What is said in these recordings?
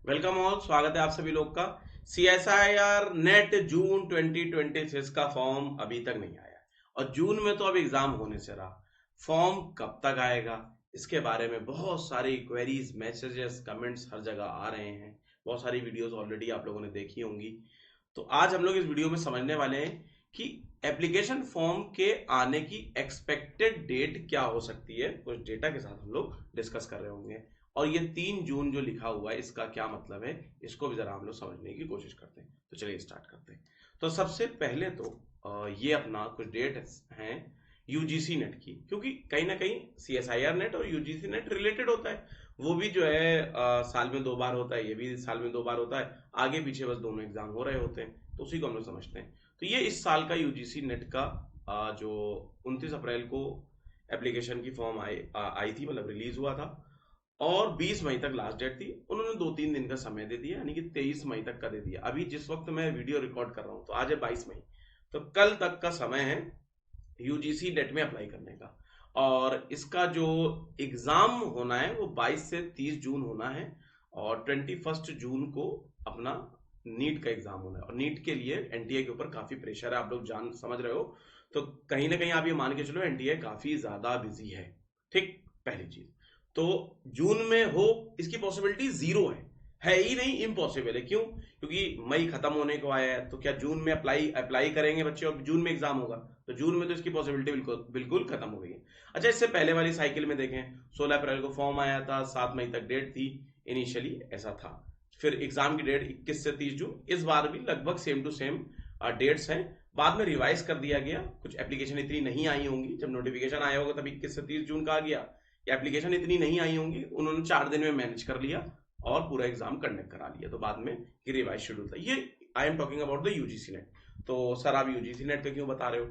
Welcome all, स्वागत है आप सभी लोग का। CSIR नेट जून 2026 का फॉर्म अभी तक नहीं आया और जून में तो अब एग्जाम होने से रहा। फॉर्म कब तक आएगा इसके बारे में बहुत सारी क्वेरीज, मैसेजेस, कमेंट्स हर जगह आ रहे हैं। बहुत सारी वीडियोस ऑलरेडी आप लोगों ने देखी होंगी। तो आज हम लोग इस वीडियो में समझने वाले हैं कि एप्लीकेशन फॉर्म के आने की एक्सपेक्टेड डेट क्या हो सकती है। कुछ डेटा के साथ हम लोग डिस्कस कर रहे होंगे और ये 3 जून जो लिखा हुआ है इसका क्या मतलब है, इसको भी जरा हम लोग समझने की कोशिश करते हैं। तो चलिए स्टार्ट करते हैं। तो सबसे पहले तो ये अपना कुछ डेट हैं यूजीसी नेट की, क्योंकि कहीं ना कहीं CSIR नेट और यूजीसी नेट रिलेटेड होता है। वो भी जो है साल में 2 बार होता है, ये भी साल में 2 बार होता है। आगे पीछे बस दोनों एग्जाम हो रहे होते हैं, तो उसी को हम लोग समझते हैं। तो ये इस साल का यूजीसी नेट का जो 29 अप्रैल को एप्लीकेशन की फॉर्म आई थी, मतलब रिलीज हुआ था और 20 मई तक लास्ट डेट थी। उन्होंने 2-3 दिन का समय दे दिया, यानी कि 23 मई तक का दे दिया। अभी जिस वक्त मैं वीडियो रिकॉर्ड कर रहा हूँ तो आज है 22 मई, तो कल तक का समय है यूजीसी नेट में अप्लाई करने का। और इसका जो एग्जाम होना है वो 22 से 30 जून होना है और 21 जून को अपना नीट का एग्जाम होना है। और नीट के लिए एनटीए के ऊपर काफी प्रेशर है, आप लोग जान समझ रहे हो। तो कहीं ना कहीं आप ये मान के चलो एनटीए काफी ज्यादा बिजी है। ठीक, पहली चीज तो जून में हो इसकी पॉसिबिलिटी जीरो है ही नहीं, इम्पॉसिबल है। क्यों? क्योंकि मई खत्म होने को आया है, तो क्या जून में अप्लाई अप्लाई करेंगे बच्चे और जून में एग्जाम होगा? तो जून में तो इसकी पॉसिबिलिटी बिल्कुल बिल्कुल खत्म हो गई है। अच्छा, इससे पहले वाली साइकिल में देखें, 16 अप्रैल को फॉर्म आया था, 7 मई तक डेट थी इनिशियली, ऐसा था। फिर एग्जाम की डेट 21 से 30 जून, इस बार भी लगभग सेम टू सेम डेट्स हैं। बाद में रिवाइज कर दिया गया, कुछ एप्लीकेशन इतनी नहीं आई होंगी, जब नोटिफिकेशन आया होगा तब 21 से 30 जून का आ गया। एप्लीकेशन इतनी नहीं आई होंगी, उन्होंने 4 दिन में मैनेज कर लिया और पूरा एग्जाम कंडक्ट करा लिया। तो बाद में ये रिवाइज शेड्यूल था। ये I am talking about the UGC net. तो सर आप यूजीसी नेट का क्यों बता रहे हो?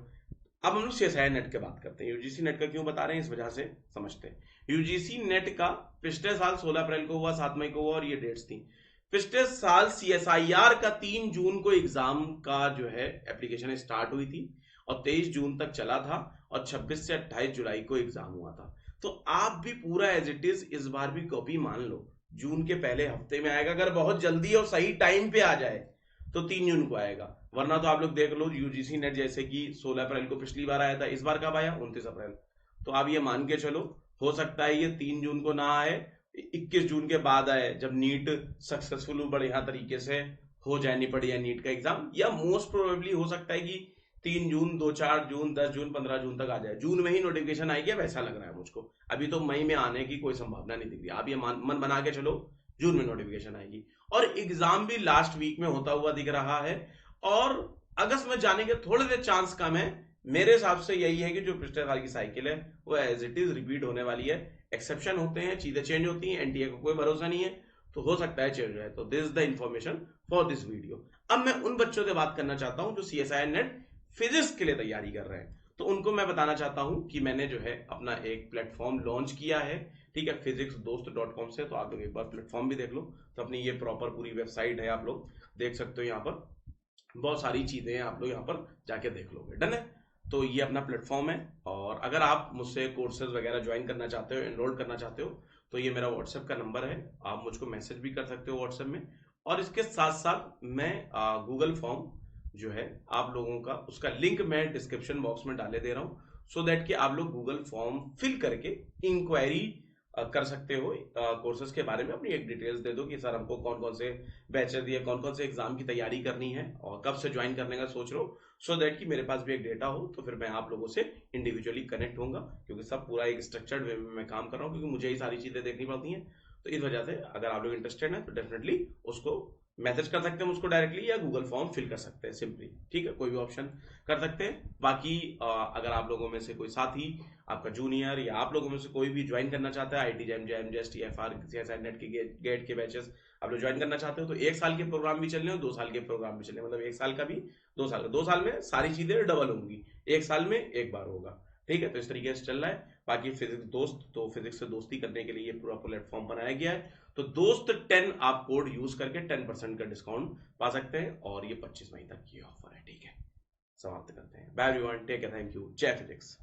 अब हम लोग सीएसआई नेट की बात करते हैं। यूजीसी नेट का क्यों बता रहे हैं इस वजह से समझते हैं। यूजीसी नेट का पिछले साल 16 अप्रैल को हुआ, 7 मई को हुआ और ये डेट्स थी। पिछले साल सीएसआईआर का 3 जून को एग्जाम का जो है एप्लीकेशन स्टार्ट हुई थी और 23 जून तक चला था और 26 से 28 जुलाई को एग्जाम हुआ था। तो आप भी पूरा एज इट इज इस बार भी कॉपी मान लो, जून के पहले हफ्ते में आएगा। अगर बहुत जल्दी और सही टाइम पे आ जाए तो 3 जून को आएगा, वरना तो आप लोग देख लो यूजीसी नेट जैसे कि 16 अप्रैल को पिछली बार आया था, इस बार कब आया? 29 अप्रैल। तो आप ये मान के चलो, हो सकता है ये 3 जून को ना आए, 21 जून के बाद आए, जब नीट सक्सेसफुल बढ़िया तरीके से हो जाए, निपट जाए नीट का एग्जाम। या मोस्ट प्रोबेबली हो सकता है कि 3 जून, 2-4 जून, 10 जून, 15 जून तक आ जाए। जून में ही नोटिफिकेशन आएगी वैसा लग रहा है मुझको। अभी तो मई में आने की कोई संभावना नहीं दिख रही। आप ये मन बना के चलो, जून में नोटिफिकेशन आएगी और एग्जाम भी लास्ट वीक में होता हुआ दिख रहा है। और अगस्त में जाने के थोड़े से चांस कम है। मेरे हिसाब से यही है कि जो पिछले साल की साइकिल है वो एज इट इज रिपीट होने वाली है। एक्सेप्शन होते हैं, चीजें चेंज होती हैं, एनटीए को कोई भरोसा नहीं है, तो हो सकता है चेंज हो जाए। तो this is the information for this video. अब मैं उन बच्चों से बात करना चाहता हूं जो सीएसआई नेट फिजिक्स के लिए तैयारी कर रहे हैं। तो उनको मैं बताना चाहता हूं कि मैंने जो है अपना एक प्लेटफॉर्म लॉन्च किया है, ठीक है, physicsdost.com से। तो आप लोग एक बार प्लेटफॉर्म भी देख लो। तो अपनी ये प्रॉपर पूरी वेबसाइट है, आप लोग देख सकते हो। यहाँ पर बहुत सारी चीजें हैं, आप लोग यहाँ पर जाके देख लोगे। डन है? तो ये अपना प्लेटफॉर्म है और अगर आप मुझसे कोर्सेज वगैरह ज्वाइन करना चाहते हो, एनरोल करना चाहते हो, तो ये मेरा व्हाट्सएप का नंबर है, आप मुझको मैसेज भी कर सकते हो व्हाट्सएप में। और इसके साथ साथ मैं गूगल फॉर्म जो है आप लोगों का, उसका लिंक मैं डिस्क्रिप्शन बॉक्स में डाले दे रहा हूँ, सो दैट कि आप लोग गूगल फॉर्म फिल करके इंक्वायरी कर सकते हो कोर्सेज के बारे में। अपनी एक डिटेल्स दे दो कि सर हमको कौन कौन से बैचेस या कौन कौन से एग्जाम की तैयारी करनी है और कब से ज्वाइन करने का सोच रहे हो, सो दैट कि मेरे पास भी एक डेटा हो। तो फिर मैं आप लोगों से इंडिविजुअली कनेक्ट होऊंगा, क्योंकि सब पूरा एक स्ट्रक्चर्ड वे में मैं काम कर रहा हूँ, क्योंकि मुझे ही सारी चीजें देखनी पड़ती हैं। तो इस वजह से अगर आप लोग इंटरेस्टेड हैं तो डेफिनेटली उसको मैसेज कर सकते हैं मुझको डायरेक्टली, या गूगल फॉर्म फिल कर सकते हैं सिंपली। ठीक है, कोई भी ऑप्शन कर सकते हैं। बाकी अगर आप लोगों में से कोई साथी, आपका जूनियर या आप लोगों में से कोई भी ज्वाइन करना चाहता है IT JAM, JAM JEST, TFR, CSI NET के गेट के बैचेस आप लोग ज्वाइन करना चाहते हो, तो 1 साल के प्रोग्राम भी चल रहे हैं और 2 साल के प्रोग्राम भी चल रहे हैं। मतलब 1 साल का भी, 2 साल का। 2 साल में सारी चीजें डबल होंगी, 1 साल में एक बार होगा। ठीक है, तो इस तरीके से चल रहा है। बाकी फिजिक्स दोस्त, तो फिजिक्स से दोस्ती करने के लिए ये पूरा प्लेटफॉर्म बनाया गया है। तो दोस्त 10 आप कोड यूज करके 10% का डिस्काउंट पा सकते हैं और ये 25 मई तक ये ऑफर है। ठीक है, समाप्त करते हैं। Bye everyone, take care, thank you, जय फिजिक्स।